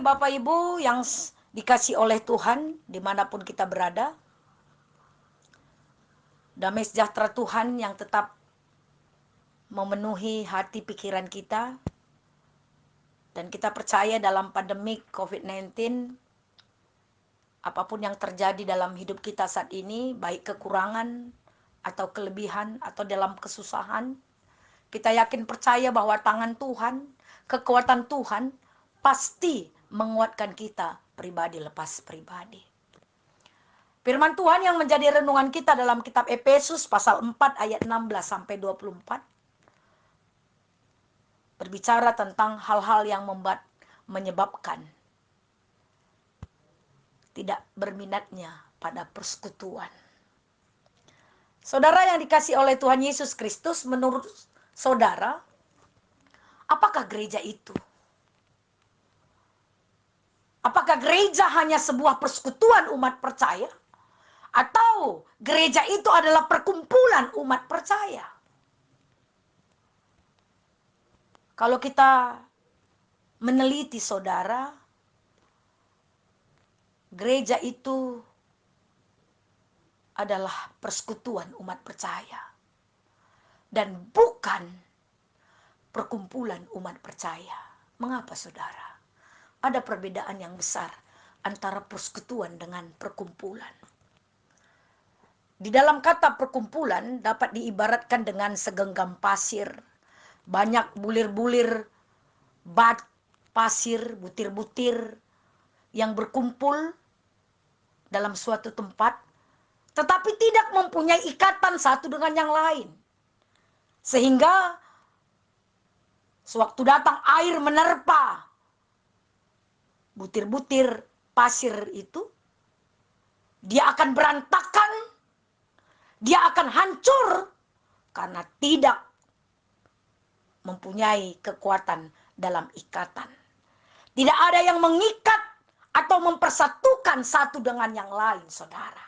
pagi Bapak Ibu yang dikasih oleh Tuhan dimanapun kita berada. Damai sejahtera Tuhan yang tetap memenuhi hati pikiran kita. Dan kita percaya dalam pandemik COVID-19, apapun yang terjadi dalam hidup kita saat ini, baik kekurangan atau kelebihan atau dalam kesusahan, kita yakin percaya bahwa tangan Tuhan, kekuatan Tuhan pasti menguatkan kita pribadi lepas pribadi. Firman Tuhan yang menjadi renungan kita dalam kitab Efesus pasal 4 ayat 16 sampai 24 berbicara tentang hal-hal yang menyebabkan tidak berminatnya pada persekutuan. Saudara yang dikasih oleh Tuhan Yesus Kristus, menurut saudara, apakah gereja itu? Apakah gereja hanya sebuah persekutuan umat percaya? Atau gereja itu adalah perkumpulan umat percaya? Kalau kita meneliti saudara, gereja itu adalah persekutuan umat percaya. Dan bukan perkumpulan umat percaya. Mengapa saudara? Ada perbedaan yang besar antara persekutuan dengan perkumpulan. Di dalam kata perkumpulan dapat diibaratkan dengan segenggam pasir. Banyak bulir-bulir bat pasir, butir-butir yang berkumpul dalam suatu tempat, tetapi tidak mempunyai ikatan satu dengan yang lain. Sehingga sewaktu datang air menerpa butir-butir pasir itu, dia akan berantakan, dia akan hancur karena tidak mempunyai kekuatan dalam ikatan. Tidak ada yang mengikat atau mempersatukan satu dengan yang lain, saudara.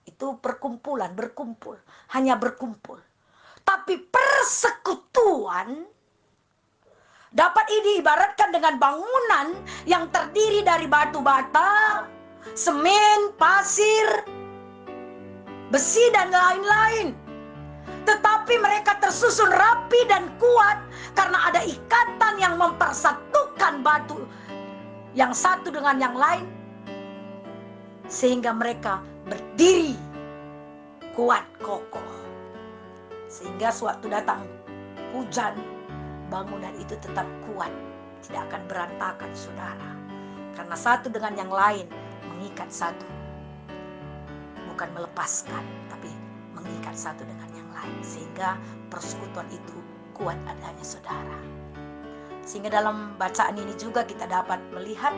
Itu perkumpulan, berkumpul, hanya berkumpul. Tapi persekutuan dapat diibaratkan dengan bangunan yang terdiri dari batu bata, semen, pasir, besi, dan lain-lain. Tetapi mereka tersusun rapi dan kuat karena ada ikatan yang mempersatukan batu yang satu dengan yang lain. Sehingga mereka berdiri kuat kokoh. Sehingga sewaktu datang hujan, bangunan itu tetap kuat. Tidak akan berantakan, saudara. Karena satu dengan yang lain mengikat satu. Bukan melepaskan, tapi mengikat satu dengan yang lain. Sehingga persekutuan itu kuat adanya, saudara. Sehingga dalam bacaan ini juga kita dapat melihat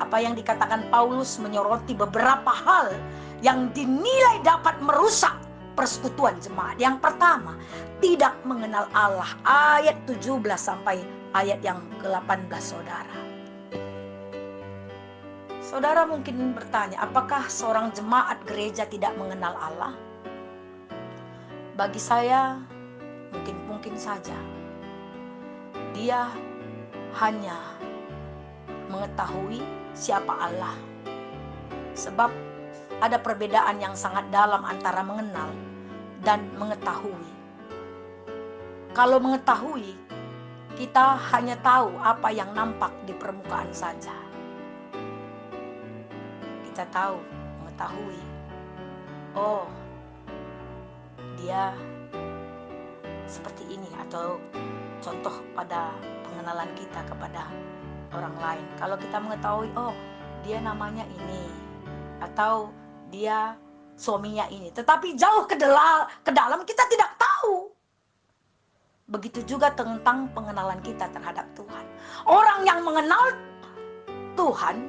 apa yang dikatakan Paulus menyoroti beberapa hal yang dinilai dapat merusak persekutuan jemaat. Yang pertama, tidak mengenal Allah. Ayat 17 sampai ayat yang ke-18, saudara. Saudara mungkin bertanya, apakah seorang jemaat gereja tidak mengenal Allah? Bagi saya, mungkin saja. Dia hanya mengetahui siapa Allah. Sebab ada perbedaan yang sangat dalam antara mengenal dan mengetahui. Kalau mengetahui, kita hanya tahu apa yang nampak di permukaan saja. Kita tahu, mengetahui, oh, dia seperti ini, atau contoh pada pengenalan kita kepada orang lain. Kalau kita mengetahui, oh, dia namanya ini, atau dia suaminya ini, tetapi jauh ke dalam kita tidak tahu. Begitu juga tentang pengenalan kita terhadap Tuhan. Orang yang mengenal Tuhan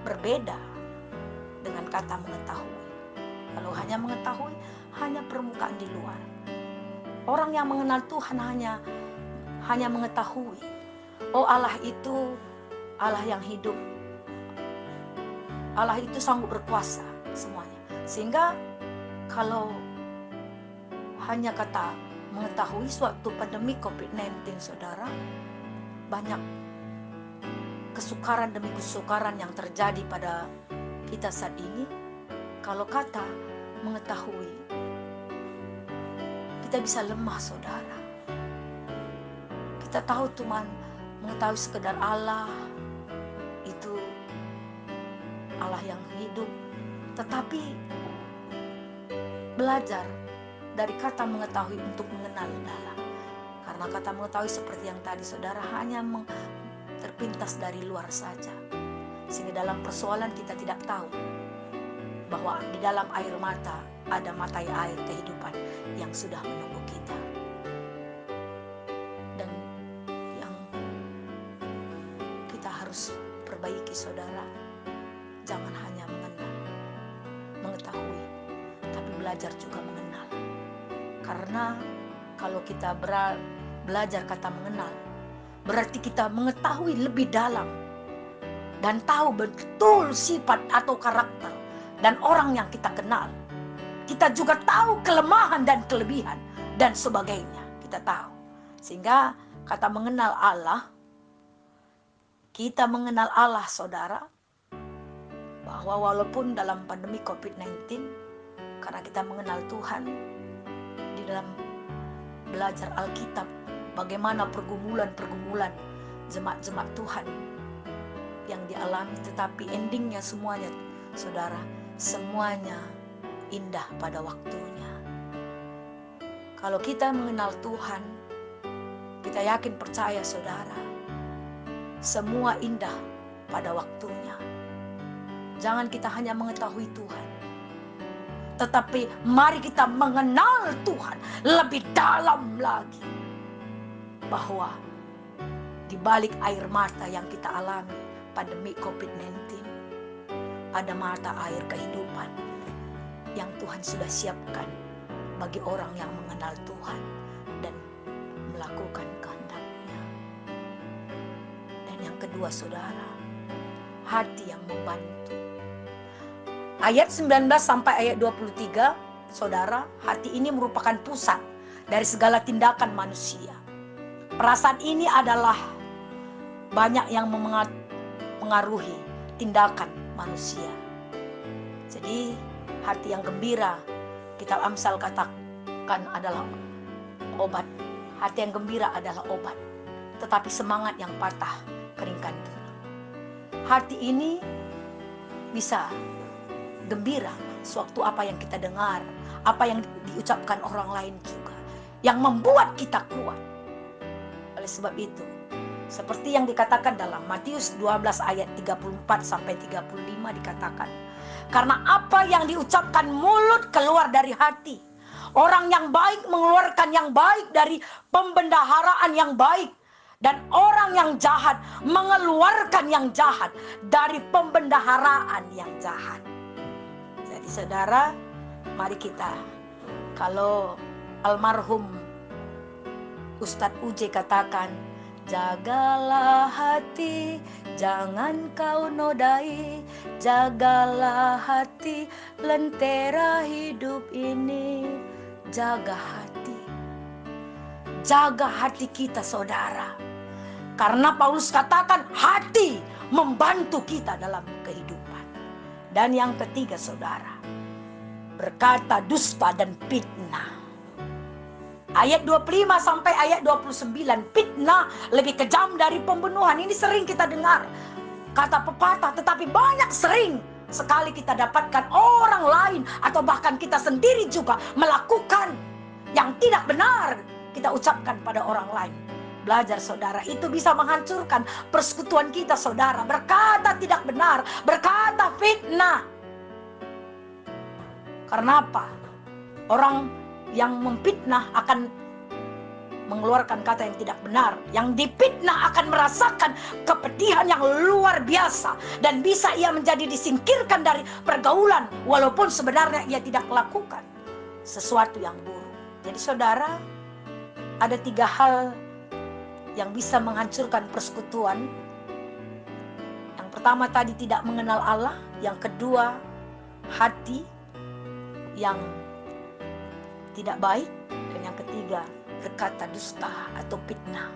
berbeda dengan kata mengetahui. Kalau hanya mengetahui, hanya permukaan di luar. Orang yang mengenal Tuhan hanya mengetahui, oh, Allah itu Allah yang hidup. Allah itu sanggup berkuasa semuanya. Sehingga kalau hanya kata mengetahui suatu pandemi COVID-19, saudara, banyak kesukaran demi kesukaran yang terjadi pada kita saat ini. Kalau kata mengetahui, kita bisa lemah, saudara. Kita tahu Tuhan mengetahui sekedar Allah itu Allah yang hidup, tetapi belajar dari kata mengetahui untuk mengenal dalam. Karena kata mengetahui seperti yang tadi saudara hanya terpintas dari luar saja, sehingga dalam persoalan kita tidak tahu bahwa di dalam air mata ada mata air kehidupan yang sudah menunggu kita. Dan yang kita harus perbaiki, saudara, jangan hanya mengetahui, tapi belajar juga mengenal. Karena kalau kita belajar kata mengenal, berarti kita mengetahui lebih dalam dan tahu betul sifat atau karakter dan orang yang kita kenal. Kita juga tahu kelemahan dan kelebihan dan sebagainya. Kita tahu. Sehingga kata mengenal Allah, kita mengenal Allah, saudara, bahwa walaupun dalam pandemi COVID-19, karena kita mengenal Tuhan, di dalam belajar Alkitab, bagaimana pergumulan-pergumulan jemaat-jemaat Tuhan yang dialami, tetapi endingnya semuanya, saudara, semuanya indah pada waktunya. Kalau kita mengenal Tuhan, kita yakin percaya, saudara, semua indah pada waktunya. Jangan kita hanya mengetahui Tuhan, tetapi mari kita mengenal Tuhan lebih dalam lagi. Bahwa di balik air mata yang kita alami pandemi COVID-19, ada mata air kehidupan yang Tuhan sudah siapkan bagi orang yang mengenal Tuhan dan melakukan kehendak-Nya. Dan yang kedua, saudara, hati yang membantu. Ayat 19 sampai ayat 23, saudara, hati ini merupakan pusat dari segala tindakan manusia. Perasaan ini adalah banyak yang mengaruhi tindakan manusia. Jadi hati yang gembira, kitab Amsal katakan adalah obat. Hati yang gembira adalah obat, tetapi semangat yang patah keringkan tulang. Hati ini bisa gembira sewaktu apa yang kita dengar, apa yang diucapkan orang lain juga, yang membuat kita kuat. Oleh sebab itu, seperti yang dikatakan dalam Matius 12 ayat 34 sampai 35 dikatakan, karena apa yang diucapkan mulut keluar dari hati. Orang yang baik mengeluarkan yang baik dari pembendaharaan yang baik, dan orang yang jahat mengeluarkan yang jahat dari pembendaharaan yang jahat. Jadi saudara, mari kita, kalau almarhum Ustadz Uje katakan, jagalah hati, jangan kau nodai. Jagalah hati, lentera hidup ini. Jaga hati. Jaga hati kita, saudara. Karena Paulus katakan hati membantu kita dalam kehidupan. Dan yang ketiga, saudara, berkata dusta dan fitnah. Ayat 25 sampai ayat 29, fitnah lebih kejam dari pembunuhan. Ini sering kita dengar kata pepatah, tetapi banyak sering sekali kita dapatkan orang lain atau bahkan kita sendiri juga melakukan yang tidak benar kita ucapkan pada orang lain. Belajar, saudara, itu bisa menghancurkan persekutuan kita, saudara. Berkata tidak benar, berkata fitnah. Karena apa? Orang yang memfitnah akan mengeluarkan kata yang tidak benar. Yang difitnah akan merasakan kepedihan yang luar biasa. Dan bisa ia menjadi disingkirkan dari pergaulan, walaupun sebenarnya ia tidak melakukan sesuatu yang buruk. Jadi saudara, ada 3 hal yang bisa menghancurkan persekutuan. Yang pertama tadi, tidak mengenal Allah. Yang kedua, hati yang tidak baik. Dan yang ketiga, berkata dusta atau fitnah.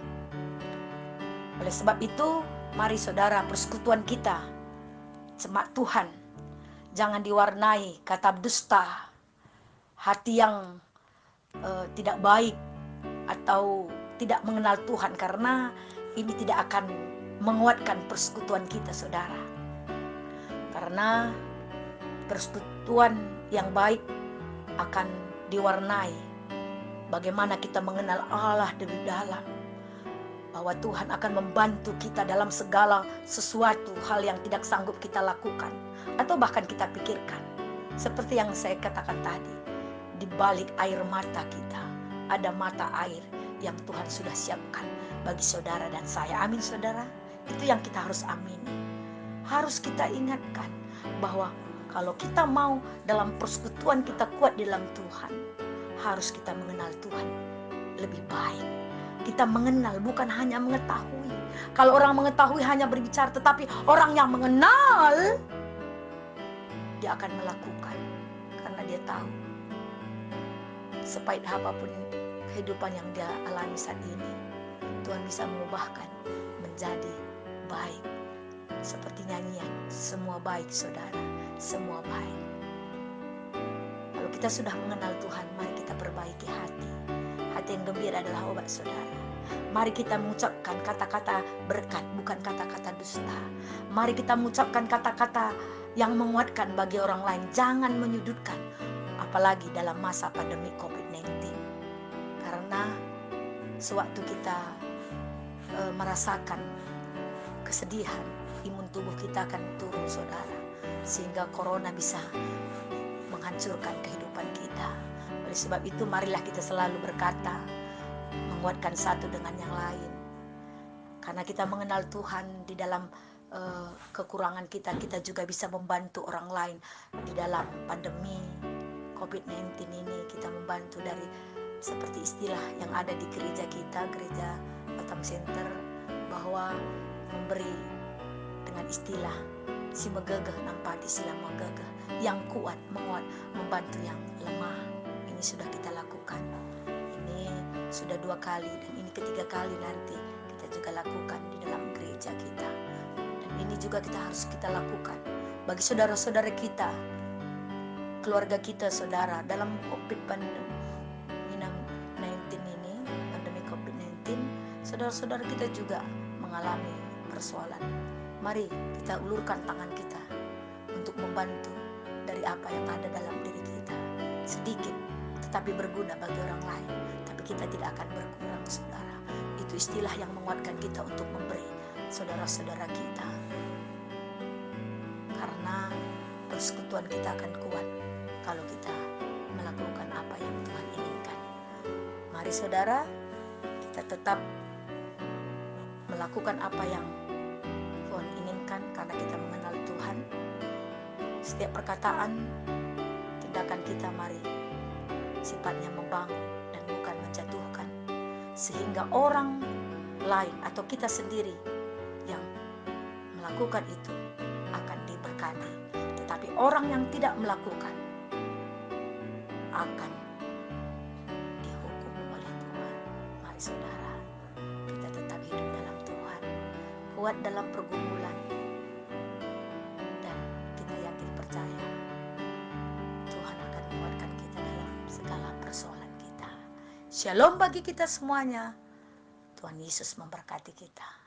Oleh sebab itu, mari saudara, persekutuan kita jemaat Tuhan jangan diwarnai kata dusta, hati yang tidak baik atau tidak mengenal Tuhan, karena ini tidak akan menguatkan persekutuan kita saudara. Karena persekutuan yang baik akan diwarnai bagaimana kita mengenal Allah lebih dalam, bahwa Tuhan akan membantu kita dalam segala sesuatu hal yang tidak sanggup kita lakukan atau bahkan kita pikirkan. Seperti yang saya katakan tadi, di balik air mata kita ada mata air yang Tuhan sudah siapkan bagi saudara dan saya. Amin saudara, itu yang kita harus amini. Harus kita ingatkan bahwa kalau kita mau dalam persekutuan kita kuat di dalam Tuhan, harus kita mengenal Tuhan lebih baik. Kita mengenal, bukan hanya mengetahui. Kalau orang mengetahui hanya berbicara, tetapi orang yang mengenal, dia akan melakukan. Karena dia tahu sepahit apapun kehidupan yang dia alami saat ini, Tuhan bisa mengubahkan menjadi baik. Seperti nyanyian, semua baik saudara, semua baik. Kalau kita sudah mengenal Tuhan, mari kita perbaiki hati. Hati yang gembira adalah obat saudara. Mari kita mengucapkan kata-kata berkat, bukan kata-kata dusta. Mari kita mengucapkan kata-kata yang menguatkan bagi orang lain. Jangan menyudutkan, apalagi dalam masa pandemi COVID-19. Karena sewaktu kita merasakan kesedihan, imun tubuh kita akan turun saudara, sehingga corona bisa menghancurkan kehidupan kita. Oleh sebab itu marilah kita selalu berkata, menguatkan satu dengan yang lain. Karena kita mengenal Tuhan, di dalam kekurangan kita, kita juga bisa membantu orang lain. Di dalam pandemi COVID-19 ini kita membantu dari seperti istilah yang ada di gereja kita, gereja Batam Center, bahwa memberi dengan istilah si megegeh nampati sila megegeh, yang kuat menguat membantu yang lemah. Ini sudah kita lakukan. Ini sudah 2 kali dan ini ketiga kali nanti kita juga lakukan di dalam gereja kita. Dan ini juga kita lakukan bagi saudara-saudara kita, keluarga kita saudara, dalam COVID-19 ini, pandemi COVID-19, saudara-saudara kita juga mengalami persoalan. Mari kita ulurkan tangan kita untuk membantu dari apa yang ada dalam diri kita. Sedikit tetapi berguna bagi orang lain, tapi kita tidak akan berkurang saudara. Itu istilah yang menguatkan kita untuk memberi saudara-saudara kita. Karena persekutuan kita akan kuat kalau kita melakukan apa yang Tuhan inginkan. Mari saudara, kita tetap melakukan apa yang Tuhan inginkan karena kita mengenal Tuhan. Setiap perkataan, tindakan kita mari sifatnya membangun dan bukan menjatuhkan, sehingga orang lain atau kita sendiri yang melakukan itu akan diberkati. Tetapi orang yang tidak melakukan akan dihukum oleh Tuhan. Mari saudara, kita tetap hidup dalam Tuhan, kuat dalam pergumulan, dan kita yakin percaya Tuhan akan menguatkan kita dalam segala persoalan kita. Shalom bagi kita semuanya. Tuhan Yesus memberkati kita.